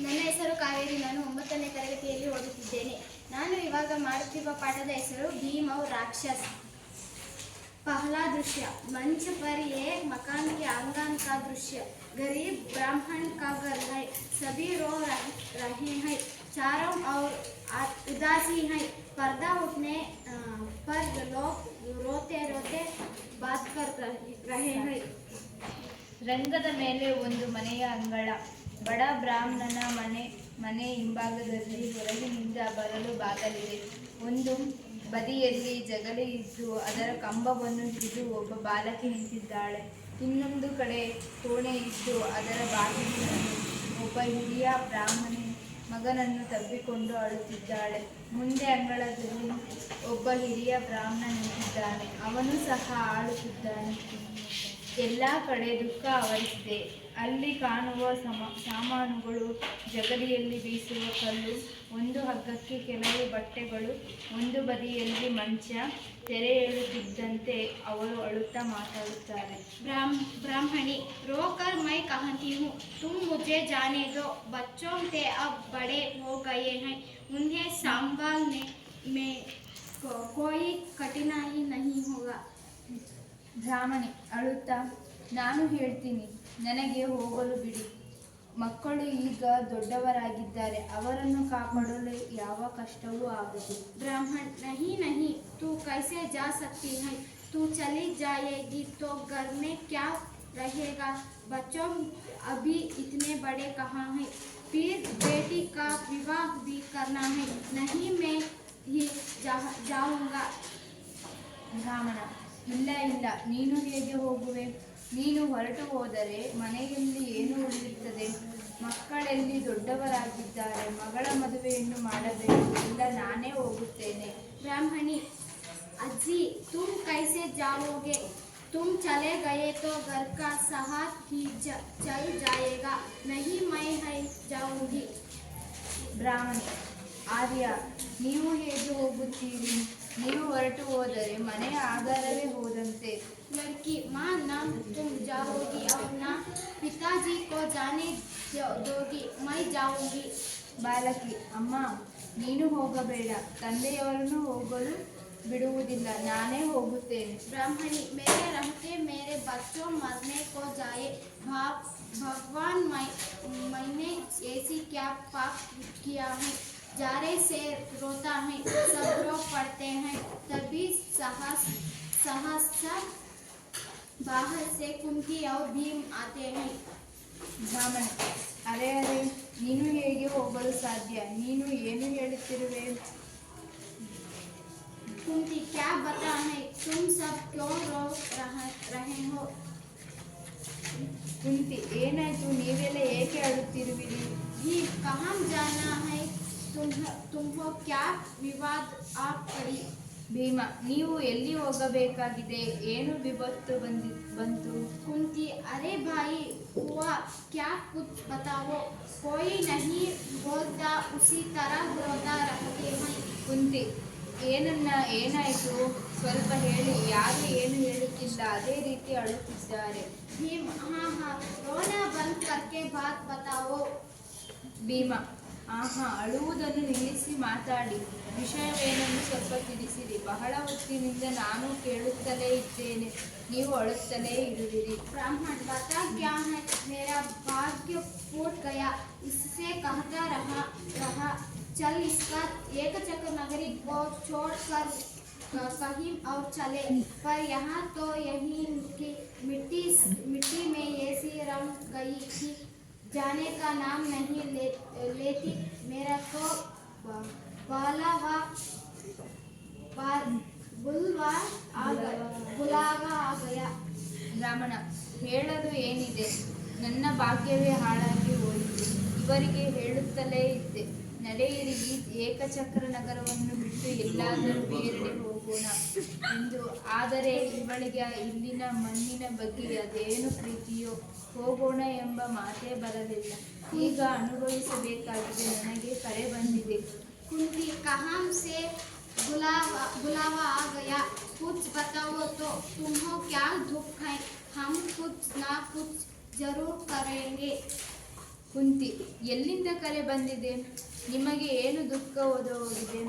ನನ್ನ ಹೆಸರು ಕಾವೇರಿ. ನಾನು 9ನೇ ತರಗತಿಯಲ್ಲಿ ಓದುತ್ತಿದ್ದೇನೆ. ನಾನು ಇವಾಗ ಮಾಡುತ್ತಿರುವ ಪಾಠದ ಹೆಸರು ಭೀಮವ್ ರಾಕ್ಷಸ. पहला दृश्य, मंच पर एक मकान के आंगन का दृश्य। गरीब ब्राह्मण का घर है, सभी रो रहे हैं, चारों और उदासी हैं। पर्दा उठने पर लोग रोते रोते बात कर रहे हैं. ರಂಗದ ಮೇಲೆ ಒಂದು ಮನೆಯ ಅಂಗಳ. ಬಡ ಬ್ರಾಹ್ಮಣನ ಮನೆ ಹಿಂಭಾಗದಲ್ಲಿ ಹೊರಗಿನಿಂದ ಬರಲು ಬಾಗಲಿದೆ. ಒಂದು ಬದಿಯಲ್ಲಿ ಜಗಲಿ ಇದ್ದು ಅದರ ಕಂಬವನ್ನು ಹಿಡಿದು ಒಬ್ಬ ಬಾಲಕಿ ನಿಂತಿದ್ದಾಳೆ. ಇನ್ನೊಂದು ಕಡೆ ಕೋಣೆ ಇದ್ದು ಅದರ ಬಾಗಿಲಿನಲ್ಲಿ ಒಬ್ಬ ಹಿರಿಯ ಬ್ರಾಹ್ಮಣಿ ಮಗನನ್ನು ತಬ್ಬಿಕೊಂಡು ಅಳುತ್ತಿದ್ದಾಳೆ. ಮುಂದೆ ಅಂಗಳದಲ್ಲಿ ಒಬ್ಬ ಹಿರಿಯ ಬ್ರಾಹ್ಮಣ ನಿಂತಿದ್ದಾನೆ. ಅವನು ಸಹ ಆಳುತ್ತಿದ್ದಾನೆ. ಎಲ್ಲ ಕಡೆ ದುಃಖ ಆವರಿಸಿದೆ. ಅಲ್ಲಿ ಕಾಣುವ ಸಾಮಾನುಗಳು, ಜಗಲಿಯಲ್ಲಿ ಬೀಸುವ ಕಲ್ಲು, ಒಂದು ಹಗ್ಗಕ್ಕೆ ಕೆಲವು ಬಟ್ಟೆಗಳು, ಒಂದು ಬದಿಯಲ್ಲಿ ಮಂಚ. ತೆರೆ ಏಳುತ್ತಿದ್ದಂತೆ ಅವರು ಅಳುತ್ತಾ ಮಾತಾಡುತ್ತಾರೆ. ब्राह्मणी, रोकर मैं कहती हूँ, तुम मुझे जाने दो. बच्चों से अब बड़े हो गए हैं, उन्हें संभालने में कोई कठिनाई नहीं होगा. ಬ್ರಾಹ್ಮಣಿ ಅಳುತ್ತಾ, ನಾನು ಹೇಳ್ತೀನಿ, ನನಗೆ ಹೋಗಲು ಬಿಡಿ. ಮಕ್ಕಳು ಈಗ ದೊಡ್ಡವರಾಗಿದ್ದಾರೆ, ಅವರನ್ನು ಕಾಪಾಡಲು ಯಾವ ಕಷ್ಟವೂ ಆಗದು. ब्राह्मण, नहीं नहीं, तू कैसे जा सकती है? तू चली जाएगी तो घर में क्या रहेगा? बच्चों अभी इतने बड़े कहाँ हैं? फिर बेटी का विवाह भी करना है. नहीं, मैं ही जाऊँगा. ಬ್ರಾಹ್ಮಣ, ಇಲ್ಲ ಇಲ್ಲ, ನೀನು ಹೇಗೆ ಹೋಗುವೆ? ನೀನು ಹೊರಟು ಹೋದರೆ ಮನೆಯಲ್ಲಿ ಏನು ಉಳಿಯುತ್ತದೆ? ಮಕ್ಕಳೆಲ್ಲಿ ದೊಡ್ಡವರಾಗಿದ್ದಾರೆ, ಮಗಳ ಮದುವೆಯನ್ನು ಮಾಡಬೇಕು. ಇಲ್ಲ, ನಾನೇ ಹೋಗುತ್ತೇನೆ. ब्राह्मणी, अज्जी, तुम कैसे जाओगे? तुम चले गए तो घर का सहारा ही चल जाएगा. नहीं, मैं ही जाऊंगी. ಬ್ರಾಹ್ಮಣಿ, ಆರ್ಯ, ನೀವು ಹೇಗೆ ಹೋಗುತ್ತೀರಿ? ನೀವು ಹೊರಟು ಹೋದರೆ ಮನೆಯ ಆಧಾರವೇ ಹೋದಂತೆ. लड़की, माँ, ना तुम जाओगी और ना पिताजी को जाने दोगी. मैं जाऊंगी. ಬಾಲಕಿ, ಅಮ್ಮ, ನೀನು ಹೋಗಬೇಡ, ತಂದೆಯವರನ್ನು ಹೋಗಲು ಬಿಡುವುದಿಲ್ಲ, ನಾನೇ ಹೋಗುತ್ತೇನೆ. ब्राह्मणी, मेरे रहते मेरे बच्चों मरने को जाए. भगवान, मैंने ऐसी क्या पाप किया है? जारे से रोता है, सब रो पड़ते हैं. तभी सहसा बाहर से कुंती और भीम आते हैं. ಬ್ರಾಹ್ಮಣ, ಅರೆ ಅರೆ, ನೀನು ಹೇಗೆ ಹೋಗಲು ಸಾಧ್ಯ? ನೀನು ಏನು ಹೇಳುತ್ತಿರುವೆ? कुंती, क्या बता है? तुम सब क्यों रो रहे हो? ಕುಂತಿ, ಏನಾಯ್ತು? ನೀವೆಲ್ಲ ಏಕೆ ಅಳುತ್ತಿರುವಿರಿ? भीम, कहाँ जाना है? तुमको क्या विवाद आप पड़ी? ಭೀಮ, ನೀವು ಎಲ್ಲಿ ಹೋಗಬೇಕಾಗಿದೆ? ಏನು ವಿಪತ್ತು ಬಂತು? कुंती, अरे भाई हुआ क्या, कुछ बताओ. कोई नहीं बोलता, उसी तरह रोता रहते हैं. ಕುಂತಿ, ಏನಾಯಿತು? ಸ್ವಲ್ಪ ಹೇಳಿ. ಯಾರು ಏನು ಹೇಳುತ್ತಿಲ್ಲ, ಅದೇ ರೀತಿ ಅಳುತ್ತಿದ್ದಾರೆ. भीम, हाँ हाँ, रोना बंद करके बात बताओ. ಭೀಮ, ಆಹಾ, ಅಳುವುದನ್ನು ನಿಲ್ಲಿಸಿ ಮಾತಾಡಿ. ವಿಷಯವೇನೆಂದು ಸ್ವಲ್ಪ ತಿಳಿಸಿರಿ. ಬಹಳ ಹೊತ್ತಿನಿಂದ ನಾನು ಕೇಳುತ್ತಲೇ ಇದ್ದೇನೆ, ನೀವು ಅಳುತ್ತಲೇ ಇರುವಿರಿ. ब्राह्मण, बता क्या है? मेरा भाग्य फूट गया, इससे कहता रहा. चल, इसका एक चक्र नगरी को छोड़कर कहीं और चले. पर यहाँ तो यही की मिट्टी में ऐसी रम गई थी, जाने का नाम नहीं लेती. मेरा तो बुलावा आ गया. ಬ್ರಾಹ್ಮಣ, ಹೇಳಲು ಏನಿದೆ? ನನ್ನ ಭಾಗ್ಯವೇ ಹಾಳಾಗಿ ಹೋಯಿತು. ಇವರಿಗೆ ಹೇಳುತ್ತಲೇ ಇದ್ದೆ, ನಡೆಯಿರಿ, ಈ ಏಕಚಕ್ರ ನಗರವನ್ನು ಬಿಟ್ಟು ಎಲ್ಲಾದರೂ ಬೇರೆಡೆ ಹೋಗೋಣ ಎಂದು. ಆದರೆ ಇವಳಿಗೆ ಇಲ್ಲಿನ ಮಣ್ಣಿನ ಬಗ್ಗೆ ಅದೇನು ಪ್ರೀತಿಯೋ, ಹೋಗೋಣ ಎಂಬ ಮಾತೇ ಬರಲಿಲ್ಲ. ಈಗ ಅನುಭವಿಸಬೇಕಾಗಿದೆ. ನನಗೆ ಕರೆ ಬಂದಿದೆ. कुंती, कहाँ से बुलावा आ गया? कुछ बताओ तो. तुम्हें क्या दुख है? हम कुछ ना कुछ जरूर करेंगे. ಕುಂತಿ, ಎಲ್ಲಿಂದ ಕರೆ ಬಂದಿದೆ? ನಿಮಗೆ ಏನು ದುಃಖ ಹೋಗಿದೆ?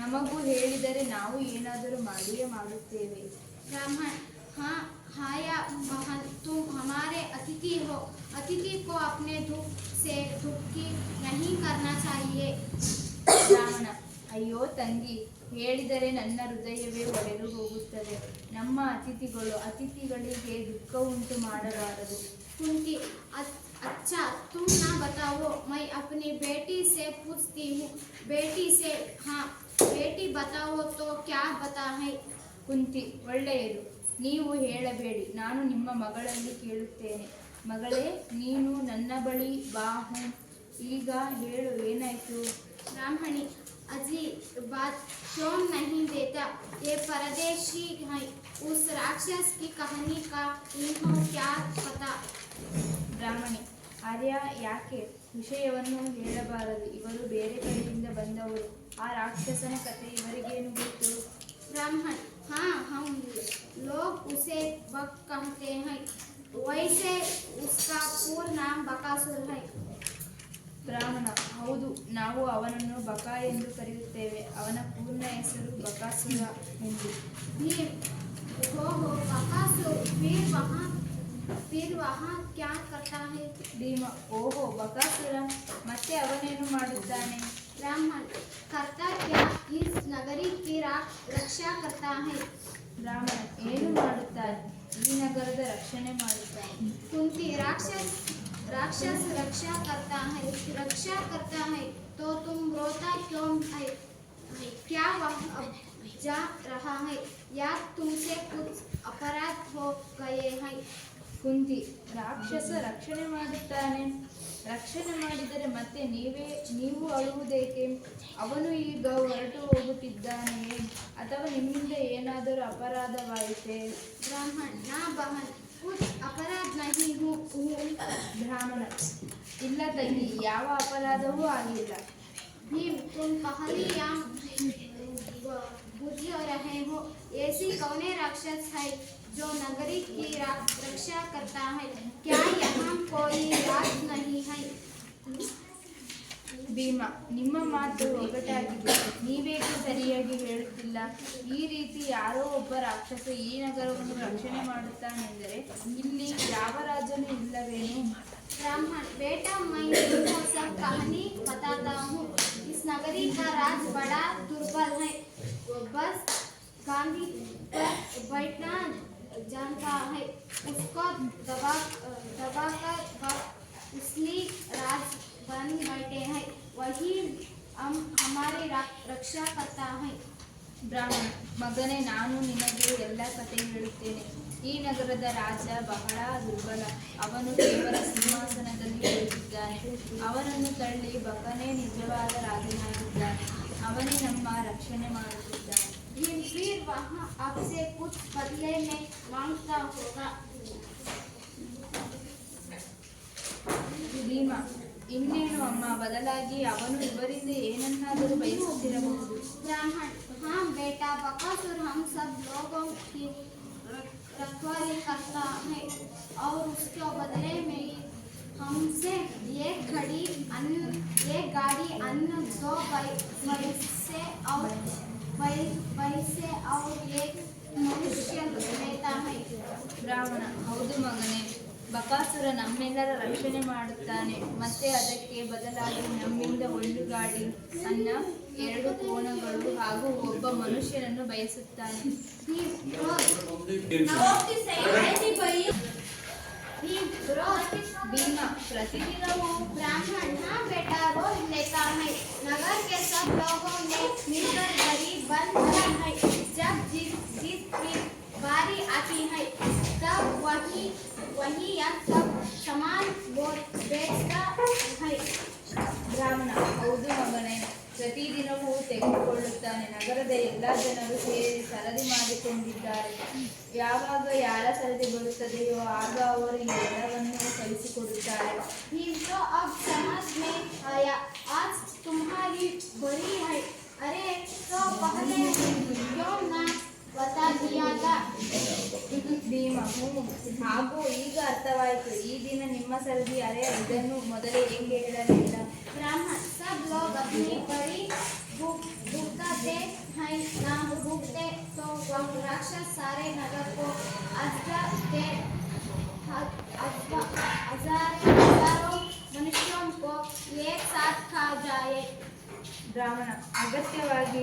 ನಮಗೂ ಹೇಳಿದರೆ ನಾವು ಏನಾದರೂ ಮಾಡಿಯೇ ಮಾಡುತ್ತೇವೆ. ब्राह्मण हाँ हाँ या बहन, तुम हमारे अतिथि हो। अतिथि को अपने दुख से दुखी नहीं करना चाहिए। ಬ್ರಾಹ್ಮಣ, ಅಯ್ಯೋ ತಂಗಿ, ಹೇಳಿದರೆ ನನ್ನ ಹೃದಯವೇ ಒಡೆದು ಹೋಗುತ್ತದೆ. ನಮ್ಮ ಅತಿಥಿಗಳಿಗೆ ದುಃಖ ಉಂಟು ಮಾಡಬಾರದು. कुंती अच्छा तुम ना बताओ, मैं अपनी बेटी से पूछती हूँ। बेटी से हाँ बेटी बताओ तो क्या बता है। ಕುಂತಿ, ಒಳ್ಳೆಯದು, ನೀವು ಹೇಳಬೇಡಿ, ನಾನು ನಿಮ್ಮ ಮಗಳಲ್ಲಿ ಕೇಳುತ್ತೇನೆ. ಮಗಳೇ, ನೀನು ನನ್ನ ಬಳಿ ಬಾ. ಈಗ ಹೇಳು, ಏನಾಯ್ತು? ब्राह्मणी अजी बात क्यों नहीं देता? ये परदेशी है, उस राक्षस की कहानी का इनको क्या पता। ಬ್ರಾಹ್ಮಣಿ, ಆರ್ಯ, ಯಾಕೆ ವಿಷಯವನ್ನು ಹೇಳಬಾರದು? ಇವರು ಬೇರೆ ಕಡೆಯಿಂದ ಬಂದವರು. ಆ ರಾಕ್ಷಸನ ಕಥೆ ಇವರಿಗೇನು ಗೊತ್ತು? ब्राह्मण हाँ हम लोग उसे बक कहते हैं, वैसे उसका पूर्ण नाम बकासुर है। ಬ್ರಾಹ್ಮಣ, ಹೌದು, ನಾವು ಅವನನ್ನು ಬಕ ಎಂದು ಕರೆಯುತ್ತೇವೆ. ಅವನ ಪೂರ್ಣ ಹೆಸರು ಬಕಾಸುರ ಎಂದು. भीम हो बकासुर, फिर वहाँ क्या करता है। ಭೀಮ, ಓಹೋ ಬಕಾಸುರ, ಮತ್ತೆ ಅವನೇನು ಮಾಡುತ್ತಾನೆ? ब्राह्मण करता क्या, इस नगरी की रक्षा करता है। ಬ್ರಾಹ್ಮಣ, ಏನು ಮಾಡುತ್ತಾನೆ? ಈ ನಗರದ ರಕ್ಷಣೆ ಮಾಡುತ್ತಾನೆ. कुंती राक्षस रक्षा करता है तो तुम रोता क्यों है? क्या वह अब जा रहा है या तुमसे कुछ अपराध हो गए हैं। ಕುಂತಿ, ರಾಕ್ಷಸ ರಕ್ಷಣೆ ಮಾಡುತ್ತಾನೆ. ರಕ್ಷಣೆ ಮಾಡಿದರೆ ಮತ್ತೆ ನೀವು ಅಳುವುದೇಕೆ? ಅವನು ಈಗ ಹೊರಟು ಹೋಗುತ್ತಿದ್ದಾನೆಯೇ, ಅಥವಾ ನಿಮ್ಮಿಂದ ಏನಾದರೂ ಅಪರಾಧವಾಯಿತೆ? ब्राह्मण ना बहन, कुछ अपराध नहीं हूँ। ಬ್ರಾಹ್ಮಣ, ಇಲ್ಲ ತಂಗಿ, ಯಾವ ಅಪರಾಧವೂ ಆಗಿಲ್ಲ. भीम तुम पहली या बुझ रहे हो, ऐसी कौने राक्षस है जो नगरी की रक्षा करता है? क्या यहाँ कोई राज नहीं है। ಭೀಮ, ನಿಮ್ಮ ಮಾತು ಒಗಟಾಗಿದೆ. ನೀವೇಕೆ ಸರಿಯಾಗಿ ಹೇಳುತ್ತಿಲ್ಲ? ಈ ರೀತಿ ಯಾರೋ ಒಬ್ಬ ರಾಕ್ಷಸ ಈ ನಗರವನ್ನು ರಕ್ಷಣೆ ಮಾಡುತ್ತಾನೆಂದರೆ ಇಲ್ಲಿ ಯಾವ ರಾಜನೂ ಇಲ್ಲವೇನು? ब्राह्मण बेटा, मैं तुमको सब कहानी बताता हूँ। इस नगरी का राज बड़ा दुर्बल है, बस गांधी पर बैठना जानता है। उसको दबाकर इसलिए राज बन बैठे हैं, वही हमारी रक्षा करता है। ಬ್ರಾಹ್ಮಣ, ಮಗನೇ, ನಾನು ನಿನಗೆ ಎಲ್ಲ ಕಥೆ ಹೇಳುತ್ತೇನೆ. ಈ ನಗರದ ರಾಜ ಬಹಳ ದುರ್ಬಲ. ಅವನು ಕೇವಲ ಸಿಂಹಾಸನದಲ್ಲಿ ಕುಳಿತಿದ್ದಾನೆ. ಅವನನ್ನು ತಳ್ಳಿ ಬಕನೇ ನಿಜವಾದ ರಾಜನಾಗಿದ್ದಾನೆ. ಅವನೇ ನಮ್ಮ ರಕ್ಷಣೆ ಮಾಡುತ್ತಿದ್ದಾನೆ. फिर वहाँ आपसे कुछ बदले में मांगता होगा। ಭೀಮ, ಇನ್ನೇನು ಅಮ್ಮ, ಬದಲಾಗಿ ಅವನು ಇವರಿಂದ ಏನನ್ನಾದರೂ ಬಯಸುತ್ತಿರಬಹುದು. ब्राह्मण हाँ बेटा, बकासुर हम सब लोगों की रखवाली करता है और उसके बदले में हमसे एक गाड़ी अन्न, 2 पैसे और एक मनुष्य लेता है। ಬ್ರಾಹ್ಮಣ, ಹೌದು ಮಗನೇ, ಬಕಾಸುರ ನಮ್ಮೆಲ್ಲರ ರಕ್ಷಣೆ ಮಾಡುತ್ತಾನೆ. ಮತ್ತೆ ಅದಕ್ಕೆ ಬದಲಾಗಿ ನಮ್ಮಿಂದ 1 ಗಾಡಿ ಅನ್ನ, 2 ಕೋಣಗಳು ಹಾಗೂ ಒಬ್ಬ ಮನುಷ್ಯನನ್ನು ಬಯಸುತ್ತಾನೆ. ಭೀಮ, ಪ್ರತಿದಿನವೂ ब्राह्मण हाँ बेटा, रोज लेता है। नगर के सब लोगों ने मिलकर गरीब बन गया है। जब जिस की बारी आती है तब वही या सब सामान बेचता है। ಬ್ರಾಹ್ಮಣ, ಹೌದು ಮಗನೇ, ಪ್ರತಿದಿನವೂ ತೆಗೆದುಕೊಳ್ಳುತ್ತಾನೆ. ನಗರದ ಎಲ್ಲ ಜನರು ಸೇರಿ ಸರದಿ ಮಾಡಿಕೊಂಡಿದ್ದಾರೆ. ಯಾವಾಗ ಯಾರ ಸರದಿ ಬರುತ್ತದೆಯೋ ಆಗ ಅವರು ಎಲ್ಲವನ್ನೂ ಕಲಿಸಿಕೊಡುತ್ತಾರೆ. भीम तो अब समझ में आया, आज तुम्हारी बड़ी है। अरे तो पहले क्यों ना बता दिया था। ಭೀಮ, ಹಾಗೂ ಈಗ ಅರ್ಥವಾಯಿತು. ಈ ದಿನ ನಿಮ್ಮ ಸರದಿ ಅರೆ ಇದನ್ನು ಮೊದಲೇ ಏಕೆ ಹೇಳಲಿಲ್ಲ? ब्राह्मण सब लोग अपनी बड़ी भूखते हैं, ना भूखते तो वह राक्षस सारे नगर को हजारों मनुष्यों को एक साथ खा जाए। ಬ್ರಾಹ್ಮಣ ಅಗತ್ಯವಾಗಿ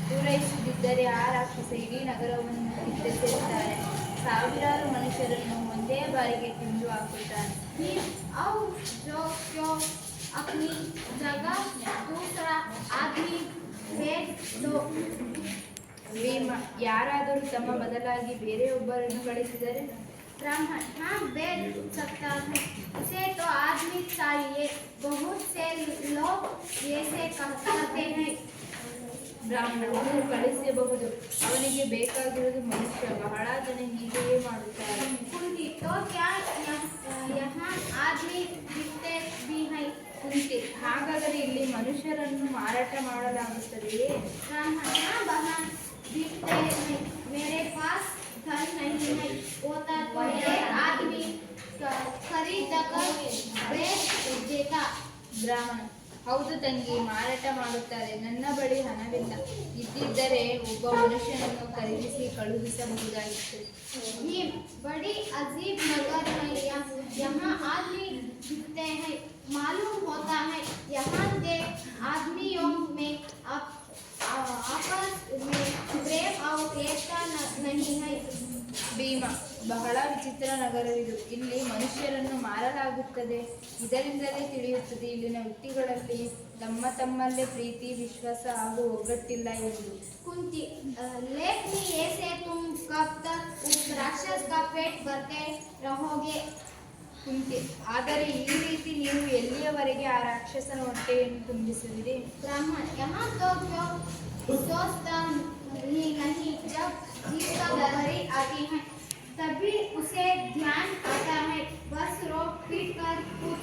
ಪೂರೈಸದಿದ್ದರೆ ಆ ರಾಕ್ಷಸ ಇಡೀ ನಗರವನ್ನು ಕಿತ್ತೆಸೆಯುತ್ತಾರೆ, ಸಾವಿರಾರು ಮನುಷ್ಯರನ್ನು ಒಂದೇ ಬಾರಿಗೆ ತಿಂದು ಹಾಕುತ್ತಾನೆ. और जो क्यों अपनी जगह दूसरा आदमी भेज दो। ಭೀಮ ಯಾರಾದರೂ ತಮ್ಮ ಬದಲಾಗಿ ಬೇರೆಯೊಬ್ಬರನ್ನು ಕಳಿಸಿದರೆ? ब्राह्मण हाँ भेज सकता है, इसे तो आदमी चाहिए, बहुत से लोग ऐसे कहते हैं। ಬ್ರಾಹ್ಮಣ ಅವನು ಕಳಿಸಬಹುದು, ಅವನಿಗೆ ಬೇಕಾಗಿರುವುದು ಮನುಷ್ಯ, ಬಹಳ ಜನ ಹೀಗೆಯೇ ಮಾಡುತ್ತಾರೆ. कुंती तो क्या यहाँ आदमी दिखते भी है? ಕುಂತಿ ಹಾಗಾದರೆ ಇಲ್ಲಿ ಮನುಷ್ಯರನ್ನು ಮಾರಾಟ ಮಾಡಲಾಗುತ್ತದೆಯೇ? ब्राह्मण हाँ बहन दिखते हैं, मेरे पास धन नहीं है, होता तो एक आदमी खरीद कर बेच देता। ಬ್ರಾಹ್ಮಣ ಹೌದು ತಂಗಿ, ಮಾರಾಟ ಮಾಡುತ್ತಾರೆ, ನನ್ನ ಬಳಿ ಹಣವಿಲ್ಲ, ಇದ್ದಿದ್ದರೆ ಒಬ್ಬ ಮನುಷ್ಯನನ್ನು ಖರೀದಿಸಿ ಕಳುಹಿಸಬಹುದಾಗಿತ್ತು. भीम बड़ी अजीब नगर है, यहाँ आदमी दिखते हैं, मालूम होता है यहाँ के आदमियों में आपस में प्रेम और एकता नहीं है। ಭೀಮ ಬಹಳ ವಿಚಿತ್ರ ನಗರವಿದು, ಇಲ್ಲಿ ಮನುಷ್ಯರನ್ನು ಮಾರಲಾಗುತ್ತದೆ, ಇದರಿಂದಲೇ ತಿಳಿಯುತ್ತದೆ ಇಲ್ಲಿನ ವ್ಯಕ್ತಿಗಳಲ್ಲಿ ತಮ್ಮಲ್ಲೇ ಪ್ರೀತಿ, ವಿಶ್ವಾಸ ಹಾಗೂ ಒಗ್ಗಟ್ಟಿಲ್ಲ ಎಂದು. कुंती लेकिन ऐसे तुम कब तक उस राक्षस का पेट भरते रहोगे? ಕುಂತಿ ಆದರೆ ಈ ರೀತಿ ನೀವು ಎಲ್ಲಿಯವರೆಗೆ ಆ ರಾಕ್ಷಸನ ಹೊಟ್ಟೆಯನ್ನು ತುಂಬಿಸುವಿರಿ? ब्राह्मण यहाँ तो क्यों सोचता ही नहीं, जब जीव का घड़ी आती है तभी उसे ध्यान आता है, बस रोक पीट कर कुछ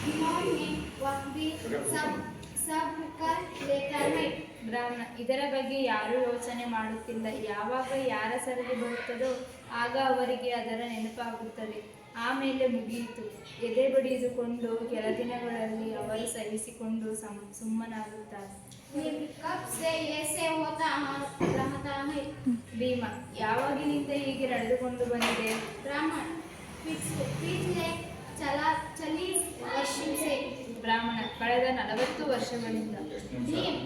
दिनों में वह भी सब कर लेता है। ಬ್ರಾಹ್ಮಣ ಇದರ ಬಗ್ಗೆ ಯಾರೂ ಯೋಚನೆ ಮಾಡುತ್ತಿಲ್ಲ, ಯಾವಾಗ ಯಾರ ಸರದಿ ಬರುತ್ತದೋ ಆಗ ಅವರಿಗೆ ಅದರ ನೆನಪಾಗುತ್ತದೆ, ಆಮೇಲೆ ಮುಗಿಯಿತು. ಎದೆ ಬಡಿದುಕೊಂಡು ಕೆಲ ದಿನಗಳಲ್ಲಿ ಅವರು ಸಹಿಸಿಕೊಂಡು ಸುಮ್ಮನಾಗುತ್ತಾರೆ. कब से ऐसे होता रहता है? ಭೀಮ ಯಾವಾಗಿನಿಂದ ಹೀಗೆ ನಡೆದುಕೊಂಡು ಬಂದಿದೆ? ब्राह्मण पिछले 40 वर्षों से। ಬ್ರಾಹ್ಮಣ ಕಳೆದ 40 ವರ್ಷಗಳಿಂದ. भीम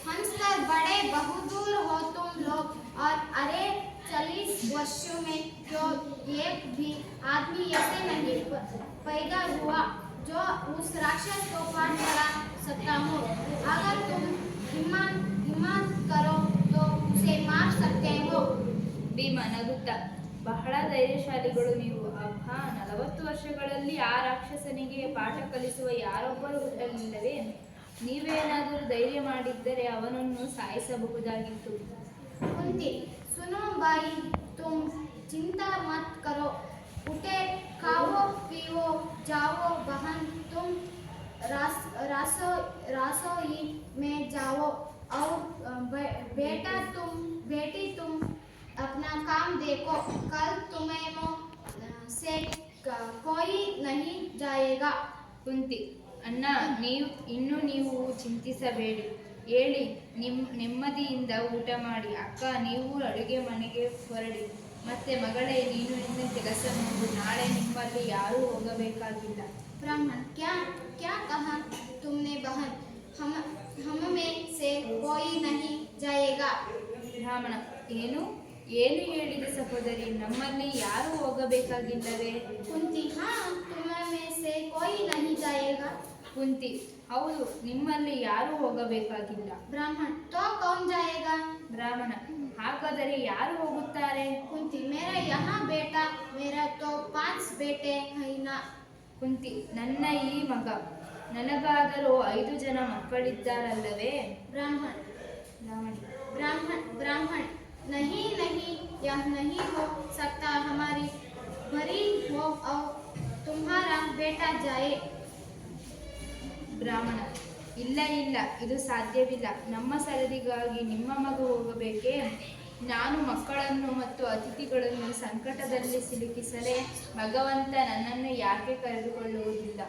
हंसकर बड़े बहुदूर हो तुम लोग, और अरे 40 वर्षों में क्यों एक भी आदमी ऐसे नहीं पैदा हुआ जो उस राक्षस को पार करा सकता हो। अगर तुम हिम्मत करो तो उसे मार सकते हो। ಭೀಮ ನಗುತ್ತಾ, ಬಹಳ ಧೈರ್ಯಶಾಲಿಗಳು ನೀವು. ಅಬ್ಬಾ, 40 ವರ್ಷಗಳಲ್ಲಿ ಆ ರಾಕ್ಷಸನಿಗೆ ಪಾಠ ಕಲಿಸುವ ಯಾರೊಬ್ಬರು ಹುಟ್ಟಲಿಲ್ಲವೇ? ನೀವೇನಾದರೂ ಧೈರ್ಯ ಮಾಡಿದ್ದರೆ ಅವನನ್ನು ಸಾಯಿಸಬಹುದಾಗಿತ್ತು. कुंती सुनो भाई, तुम चिंता मत करो, उठे खाओ पियो जाओ बहन, तुम रसोई में जाओ, और बेटी तुम अपना काम देखो, कल तुम्हें से कोई नहीं जाएगा। ಕುಂತಿ ಅಣ್ಣ, ನೀವು ಚಿಂತಿಸಬೇಡಿ, ಹೇಳಿ ನೆಮ್ಮದಿಯಿಂದ ಊಟ ಮಾಡಿ. ಅಕ್ಕ, ನೀವು ಅಡುಗೆ ಮನೆಗೆ ಹೊರಡಿ. ಮತ್ತೆ ಮಗಳೇ, ನೀನು ನಿನ್ನ ಕೆಲಸ ನೋಡು, ನಾಳೆ ನಿಮ್ಮಲ್ಲಿ ಯಾರೂ ಹೋಗಬೇಕಾಗಿಲ್ಲ. ब्राह्मण क्या क्या कहा तुमने बहन? हम में से कोई नहीं जाएगा। ಬ್ರಾಹ್ಮಣ ಏನು ಹೇಳಿದೆ ಸಹೋದರಿ? ನಮ್ಮಲ್ಲಿ ಯಾರೂ ಹೋಗಬೇಕಾಗಿಲ್ಲವೇ? कुंती हाँ, तुम में से कोई नहीं जाएगा। ಕುಂತಿ ಹೌದು, ನಿಮ್ಮಲ್ಲಿ ಯಾರೂ ಹೋಗಬೇಕಾಗಿಲ್ಲ. ब्राह्मण तो कौन जाएगा? ಬ್ರಾಹ್ಮಣ ಹಾಗಾದರೆ ಯಾರು ಹೋಗುತ್ತಾರೆ? कुंती मेरा यहाँ बेटा, मेरा तो 5 बेटे हैं ना। ಕುಂತಿ ನನ್ನ ಈ ಮಗ, ನನಗಾದರೂ 5 ಜನ ಮಕ್ಕಳಿದ್ದಾರಲ್ಲವೇ? ब्राह्मण ಬ್ರಾಹ್ಮಣ ब्राह्मण नहीं यह नहीं हो सकता, हमारी भरी हो और तुम्हारा बेटा जाए। ಬ್ರಾಹ್ಮಣ ಇಲ್ಲ, ಇದು ಸಾಧ್ಯವಿಲ್ಲ. ನಮ್ಮ ಸರದಿಗಾಗಿ ನಿಮ್ಮ ಮಗ ಹೋಗಬೇಕೇ? ನಾನು ಮಕ್ಕಳನ್ನು ಮತ್ತು ಅತಿಥಿಗಳನ್ನು ಸಂಕಟದಲ್ಲಿ ಸಿಲುಕಿಸಲೇ ಭಗವಂತ ನನ್ನನ್ನು ಯಾಕೆ ಕರೆದುಕೊಳ್ಳುವುದಿಲ್ಲ?